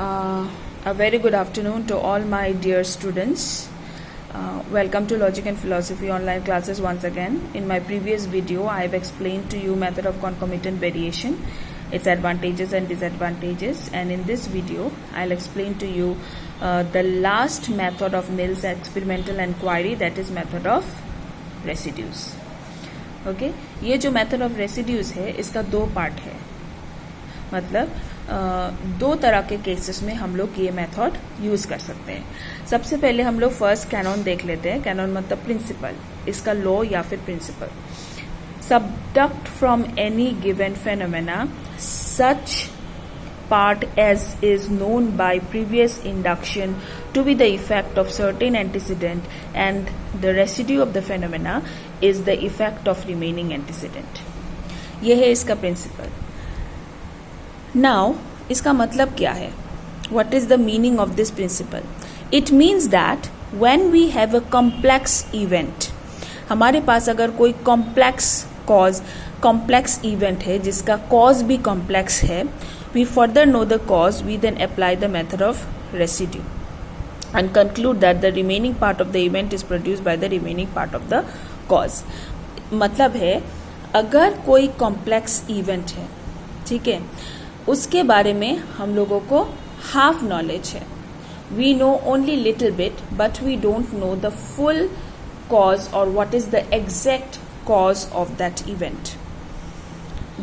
A very good afternoon to all my dear students. Welcome to Logic and Philosophy online classes once again. In my previous video, I have explained to you method of concomitant variation, its advantages and disadvantages, and in this video, I'll explain to you the last method of Mills experimental inquiry, that is method of residues. Okay, ये जो method of residues है, इसका दो part है. मतलब दो तरह के केसेस में हम लोग ये मेथड यूज कर सकते हैं. सबसे पहले हम लोग फर्स्ट कैनन देख लेते हैं. कैनन मतलब प्रिंसिपल, इसका लॉ या फिर principle. Subduct from any given phenomena such part as is known by previous induction to be the effect of certain antecedent, and the residue of the phenomena is the effect of remaining antecedent. ये है इसका principal. Now, इसका मतलब क्या है? What is the meaning of this principle? It means that when we have a complex event, हमारे पास अगर कोई complex event है जिसका cause भी complex है, we further know the cause, we then apply the method of residue and conclude that the remaining part of the event is produced by the remaining part of the cause. मतलब है अगर कोई complex event है, ठीक है, उसके बारे में हम लोगों को हाफ नॉलेज है. We know only little bit but we don't know the full cause और what is the exact cause of that event.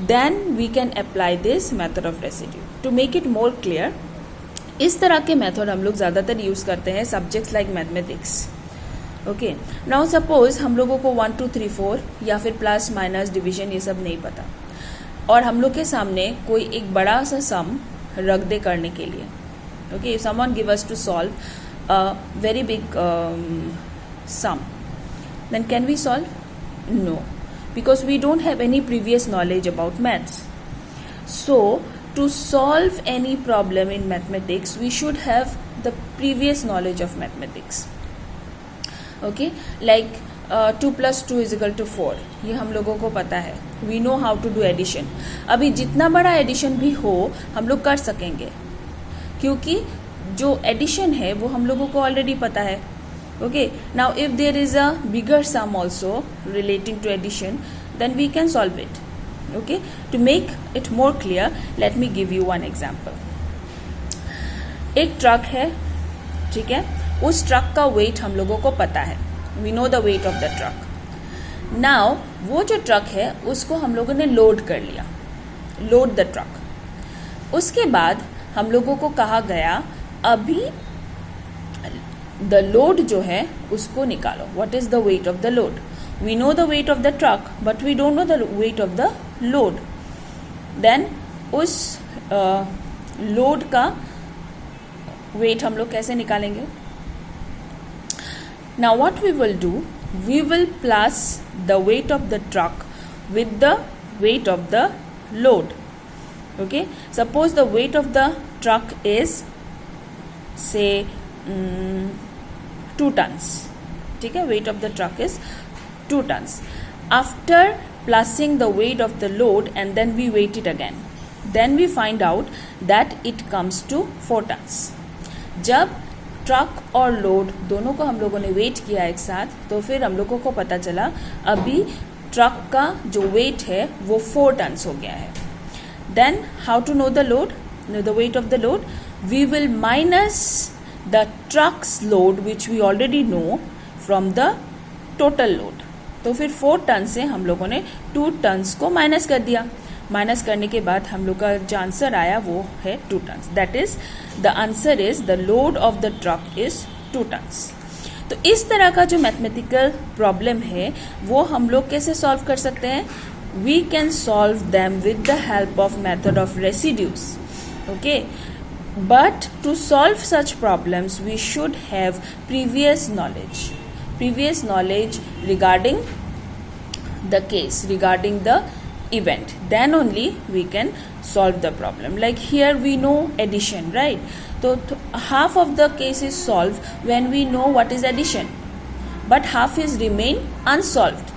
Then we can apply this method of residue to make it more clear. इस तरह के method हम लोग ज़्यादातर use करते हैं subjects like mathematics. Okay, now suppose हम लोगों को 1 2 3 4 या फिर प्लस माइनस डिवीजन ये सब नहीं पता और हम लोग के सामने कोई एक बड़ा सा सम रख दे करने के लिए. Okay, someone give us to solve a very big sum, then can we solve? No, because we don't have any previous knowledge about maths. So to solve any problem in mathematics we should have the previous knowledge of mathematics. Okay, like 2 + 2 = 4, ये हम लोगों को पता है. We know how to do addition. अभी जितना बड़ा addition भी हो हम लोग कर सकेंगे क्योंकि जो एडिशन है वो हम लोगों को ऑलरेडी पता है. Okay, now if there is a bigger sum also relating to addition then we can solve it. Okay, to make it more clear let me give you one example. एक truck है, ठीक है, उस truck का wait हम लोगों को पता है. We know the weight of the truck. Now, वो जो ट्रक है उसको हम लोगों ने लोड कर लिया, लोड द ट्रक. उसके बाद हम लोगों को कहा गया अभी द लोड जो है उसको निकालो. What is the weight of the load? We know the weight of the truck, but we don't know the weight of the load. Then उस लोड का वेट हम लोग कैसे निकालेंगे? Now what we will do, we will plus the weight of the truck with the weight of the load. Okay, suppose the weight of the truck is say 2 tons. ठीक है, weight of the truck is 2 tons. After plusing the weight of the load and then we weight it again, then we find out that it comes to 4 tons. जब truck और load दोनों को हम लोगों ने wait किया एक साथ, तो फिर हम लोगों को पता चला अभी ट्रक का जो वेट है वो 4 टन्स हो गया है. Then how to know the load, the weight of the load? We will minus the trucks load which we already know from the total load. तो फिर 4 टन से हम लोगों ने 2 टन्स को माइनस कर दिया. माइनस करने के बाद हम लोग का जो आंसर आया वो है 2 tons. That is the answer is the load of the truck is 2 tons. तो इस तरह का जो मैथमेटिकल प्रॉब्लम है वो हम लोग कैसे सॉल्व कर सकते हैं? We can solve them with the help of method of residues. Okay, but to solve such problems we should have previous knowledge regarding the case, regarding the event. Then only we can solve the problem. Like here we know addition, right? So half of the case is solved when we know what is addition, but half is remain unsolved.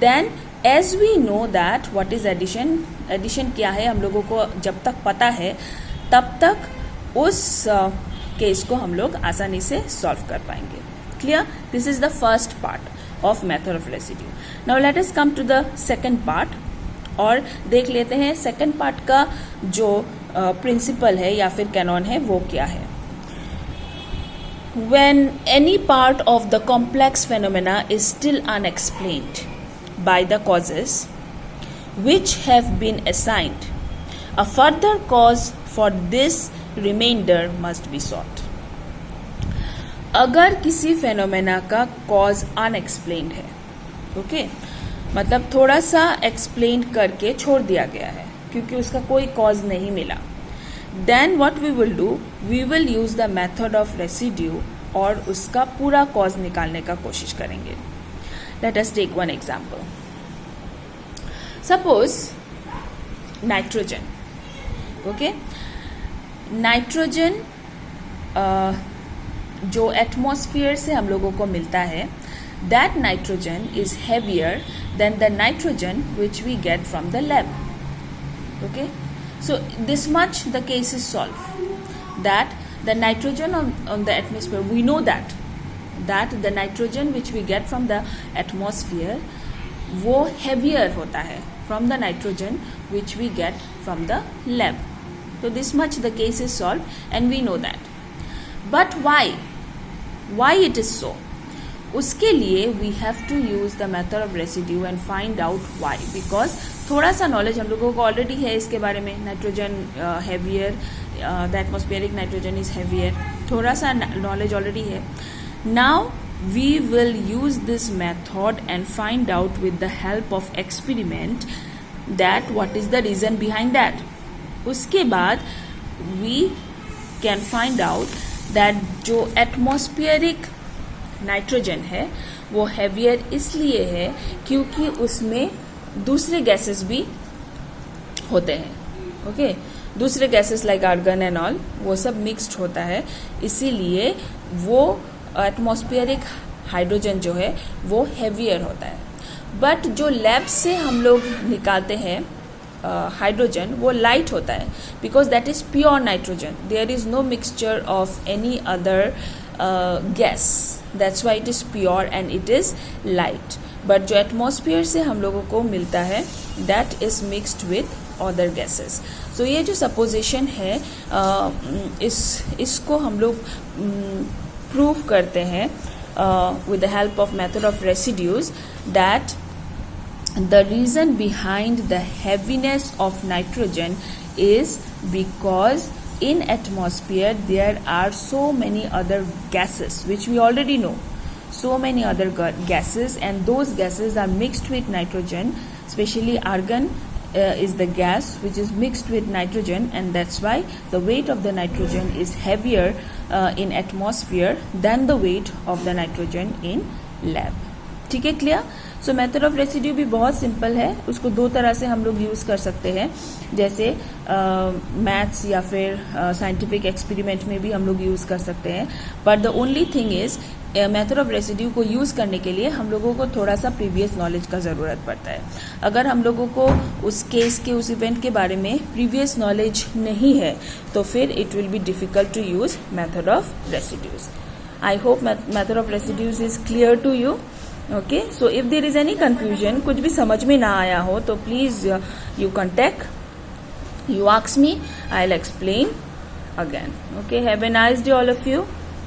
Then as we know that what is addition क्या है हम लोगों को जब तक पता है तब तक उस केस को हम लोग आसानी से सॉल्व कर पाएंगे. Clear? This is the first part of method of residue. Now let us come to the second part और देख लेते हैं सेकंड पार्ट का जो प्रिंसिपल है या फिर कैनॉन है वो क्या है. When any part of the complex phenomena is still unexplained by the causes which have been assigned, a further cause for this remainder must be sought. अगर किसी फेनोमेना का कॉज अनएक्सप्लेन्ड है, ओके, मतलब थोड़ा सा एक्सप्लेन करके छोड़ दिया गया है क्योंकि उसका कोई कॉज नहीं मिला, then what we will do, we will use the method of residue और उसका पूरा कॉज निकालने का कोशिश करेंगे. Let us take one example. Suppose nitrogen, okay, nitrogen जो एटमॉस्फेयर से हम लोगों को मिलता है, that nitrogen is heavier than the nitrogen which we get from the lab. Okay, so this much the case is solved, that the nitrogen on the atmosphere, we know that the nitrogen which we get from the atmosphere वो heavier होता है from the nitrogen which we get from the lab. So this much the case is solved and we know that. But why it is so? उसके लिए we have to use the method of residue and find out why, because थोड़ा सा knowledge हम लोगों को already है इसके बारे में. Nitrogen heavier, the atmospheric nitrogen is heavier, थोड़ा सा नॉलेज ऑलरेडी है. Now we will use this method and find out with the help of experiment that what is the reason behind that. उसके बाद we can find out that जो atmospheric nitrogen है वो heavier इसलिए है क्योंकि उसमें दूसरे गैसेस भी होते हैं. ओके, दूसरे gases like argon and all वो सब मिक्स्ड होता है, इसीलिए वो एटमॉस्फेरिक हाइड्रोजन जो है वो हैवियर होता है. बट जो लैब से हम लोग निकालते हैं हाइड्रोजन वो लाइट होता है, because that is pure nitrogen. There is no mixture of any other gas, that's why it is pure and it is light. But जो एटमॉस्फेयर से हम लोगों को मिलता है that is mixed with other gases. So ये जो supposition है इसको हम लोग प्रूव करते हैं with the help of method of residues, that the reason behind the heaviness of nitrogen is because in atmosphere there are so many other gases which we already know, so many other gases, and those gases are mixed with nitrogen, especially argon is the gas which is mixed with nitrogen, and that's why the weight of the nitrogen is heavier in atmosphere than the weight of the nitrogen in lab. ठीक है, clear? So method of residue भी बहुत simple है, उसको दो तरह से हम लोग यूज़ कर सकते हैं, जैसे मैथ्स या फिर साइंटिफिक एक्सपेरिमेंट में भी हम लोग यूज़ कर सकते हैं. But the only thing is method of residue को यूज़ करने के लिए हम लोगों को थोड़ा सा प्रीवियस नॉलेज का ज़रूरत पड़ता है. अगर हम लोगों को उस केस के उस इवेंट के बारे में प्रीवियस नॉलेज नहीं है तो फिर it will be difficult to use method of residues. I hope method of residues is clear to you. Okay, so if there is any confusion, कुछ भी समझ में ना आया हो तो please you contact, you ask me, I'll explain again. Okay, have a nice day all of you.